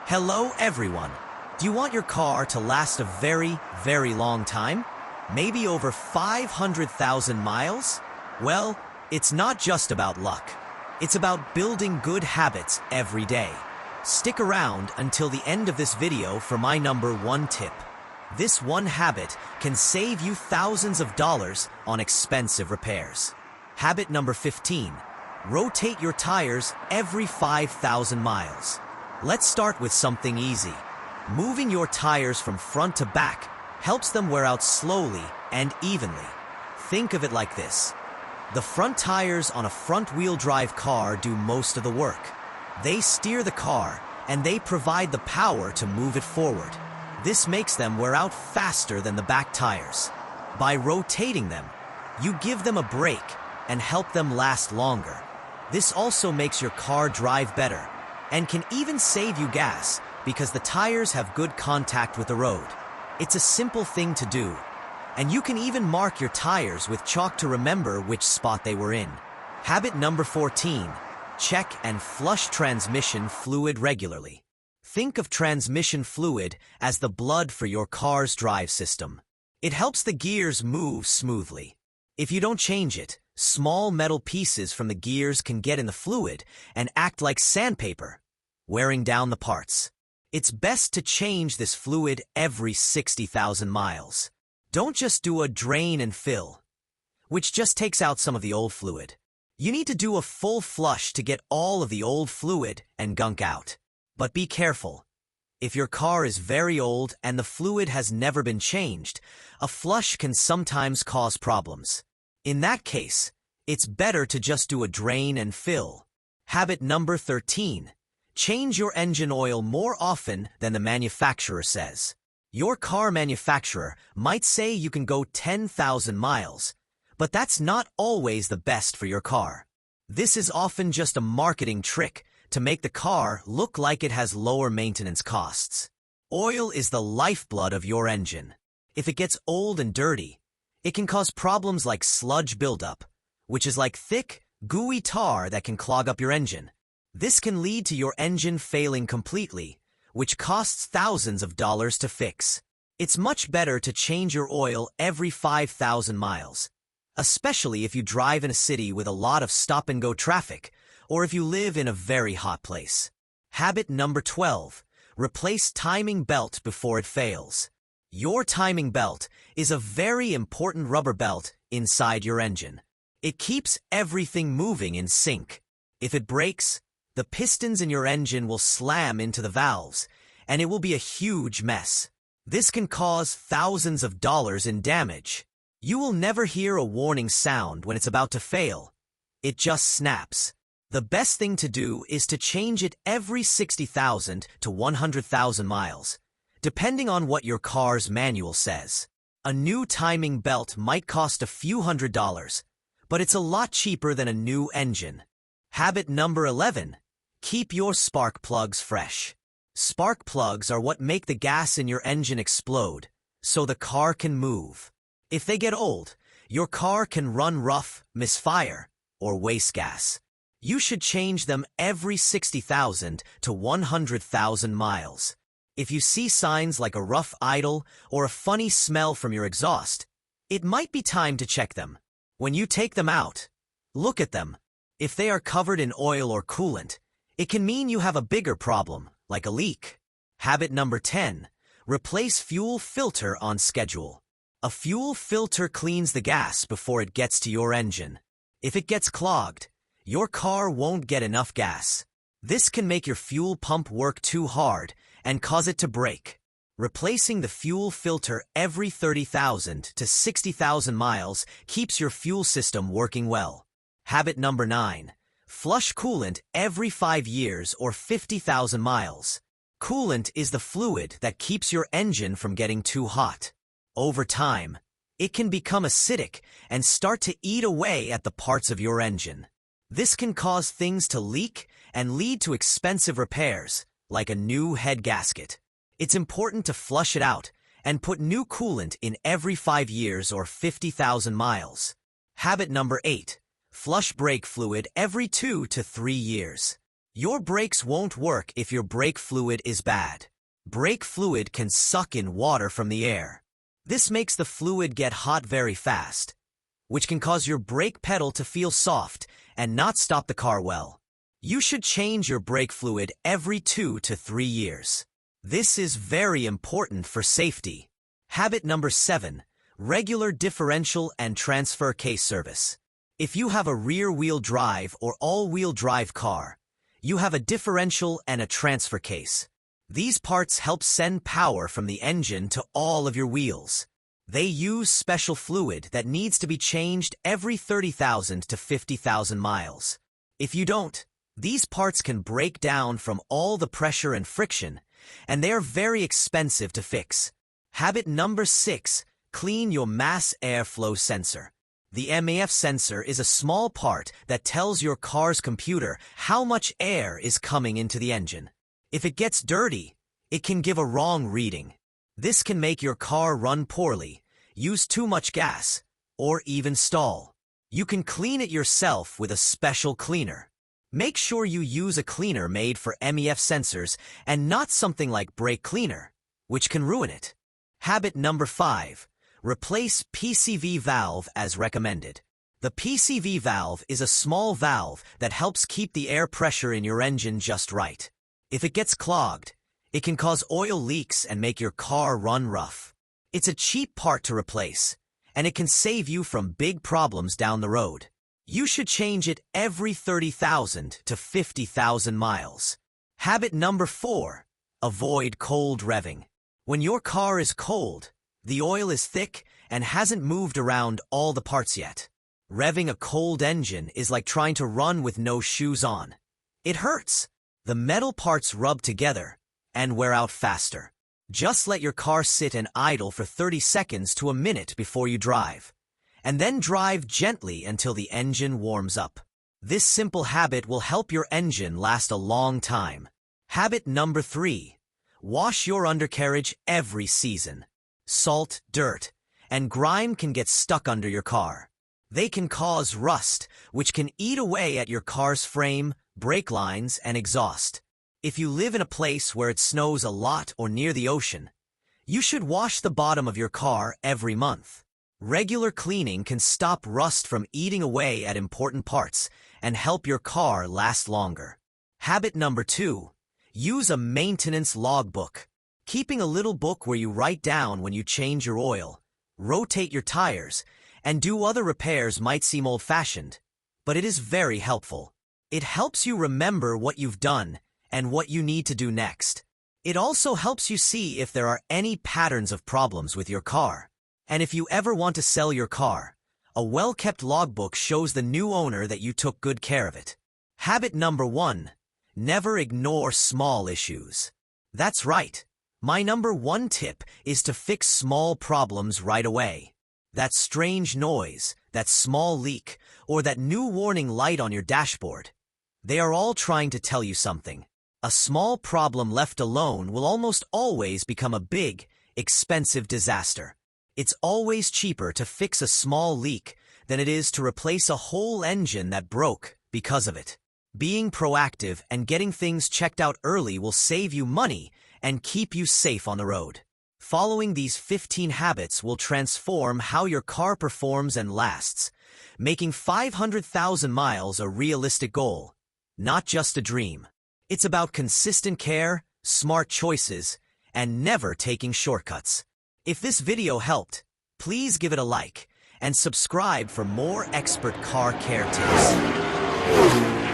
Hello everyone. Do you want your car to last a very, very long time? Maybe over 500,000 miles? Well, it's not just about luck. It's about building good habits every day. Stick around until the end of this video for my number one tip. This one habit can save you thousands of dollars on expensive repairs. Habit number 15. Rotate your tires every 5,000 miles. Let's start with something easy. Moving your tires from front to back helps them wear out slowly and evenly. Think of it like this. The front tires on a front-wheel drive car do most of the work. They steer the car and they provide the power to move it forward. This makes them wear out faster than the back tires. By rotating them, you give them a break and help them last longer. This also makes your car drive better and can even save you gas because the tires have good contact with the road. It's a simple thing to do, and you can even mark your tires with chalk to remember which spot they were in. Habit number 14. Check and flush transmission fluid regularly. Think of transmission fluid as the blood for your car's drive system. It helps the gears move smoothly. If you don't change it, small metal pieces from the gears can get in the fluid and act like sandpaper, wearing down the parts. It's best to change this fluid every 60,000 miles. Don't just do a drain and fill, which just takes out some of the old fluid. You need to do a full flush to get all of the old fluid and gunk out. But be careful. If your car is very old and the fluid has never been changed, a flush can sometimes cause problems. In that case, it's better to just do a drain and fill. Habit number 13. Change your engine oil more often than the manufacturer says. Your car manufacturer might say you can go 10,000 miles, but that's not always the best for your car. This is often just a marketing trick to make the car look like it has lower maintenance costs. Oil is the lifeblood of your engine. If it gets old and dirty, it can cause problems like sludge buildup, which is like thick, gooey tar that can clog up your engine. This can lead to your engine failing completely, which costs thousands of dollars to fix. It's much better to change your oil every 5,000 miles, especially if you drive in a city with a lot of stop-and-go traffic, or if you live in a very hot place. Habit number 12. Replace timing belt before it fails. Your timing belt is a very important rubber belt inside your engine. It keeps everything moving in sync. If it breaks, the pistons in your engine will slam into the valves, and it will be a huge mess. This can cause thousands of dollars in damage. You will never hear a warning sound when it's about to fail. It just snaps. The best thing to do is to change it every 60,000 to 100,000 miles, depending on what your car's manual says. A new timing belt might cost a few $100s, but it's a lot cheaper than a new engine. Habit number 11. Keep your spark plugs fresh. Spark plugs are what make the gas in your engine explode, so the car can move. If they get old, your car can run rough, misfire, or waste gas. You should change them every 60,000 to 100,000 miles. If you see signs like a rough idle or a funny smell from your exhaust, it might be time to check them. When you take them out, look at them. If they are covered in oil or coolant, it can mean you have a bigger problem, like a leak. Habit number 10. Replace fuel filter on schedule. A fuel filter cleans the gas before it gets to your engine. If it gets clogged, your car won't get enough gas. This can make your fuel pump work too hard and cause it to break. Replacing the fuel filter every 30,000 to 60,000 miles keeps your fuel system working well. Habit number 9. Flush coolant every 5 years or 50,000 miles. Coolant is the fluid that keeps your engine from getting too hot. Over time, it can become acidic and start to eat away at the parts of your engine. This can cause things to leak and lead to expensive repairs, like a new head gasket. It's important to flush it out and put new coolant in every 5 years or 50,000 miles. Habit number 8. Flush brake fluid every 2 to 3 years. Your brakes won't work if your brake fluid is bad. Brake fluid can suck in water from the air. This makes the fluid get hot very fast, which can cause your brake pedal to feel soft and not stop the car well. You should change your brake fluid every 2 to 3 years. This is very important for safety. Habit number 7, regular differential and transfer case service. If you have a rear-wheel drive or all-wheel drive car, you have a differential and a transfer case. These parts help send power from the engine to all of your wheels. They use special fluid that needs to be changed every 30,000 to 50,000 miles. If you don't, these parts can break down from all the pressure and friction, and they are very expensive to fix. Habit number 6, clean your mass airflow sensor. The MAF sensor is a small part that tells your car's computer how much air is coming into the engine. If it gets dirty, it can give a wrong reading. This can make your car run poorly, use too much gas, or even stall. You can clean it yourself with a special cleaner. Make sure you use a cleaner made for MEF sensors and not something like brake cleaner, which can ruin it. Habit number 5. Replace PCV valve as recommended. The PCV valve is a small valve that helps keep the air pressure in your engine just right. If it gets clogged, it can cause oil leaks and make your car run rough. It's a cheap part to replace, and it can save you from big problems down the road. You should change it every 30,000 to 50,000 miles. Habit number 4. Avoid cold revving. When your car is cold, the oil is thick and hasn't moved around all the parts yet. Revving a cold engine is like trying to run with no shoes on. It hurts. The metal parts rub together and wear out faster. Just let your car sit and idle for 30 seconds to a minute before you drive, and then drive gently until the engine warms up. This simple habit will help your engine last a long time. Habit number 3. Wash your undercarriage every season. Salt, dirt, and grime can get stuck under your car. They can cause rust, which can eat away at your car's frame, brake lines, and exhaust. If you live in a place where it snows a lot or near the ocean, you should wash the bottom of your car every month. Regular cleaning can stop rust from eating away at important parts and help your car last longer. Habit number 2. Use a maintenance logbook. Keeping a little book where you write down when you change your oil, rotate your tires, and do other repairs might seem old-fashioned, but it is very helpful. It helps you remember what you've done and what you need to do next. It also helps you see if there are any patterns of problems with your car. And if you ever want to sell your car, a well-kept logbook shows the new owner that you took good care of it. Habit number 1. Never ignore small issues. That's right. My number 1 tip is to fix small problems right away. That strange noise, that small leak, or that new warning light on your dashboard. They are all trying to tell you something. A small problem left alone will almost always become a big, expensive disaster. It's always cheaper to fix a small leak than it is to replace a whole engine that broke because of it. Being proactive and getting things checked out early will save you money and keep you safe on the road. Following these 15 habits will transform how your car performs and lasts, making 500,000 miles a realistic goal, not just a dream. It's about consistent care, smart choices, and never taking shortcuts. If this video helped, please give it a like and subscribe for more expert car care tips.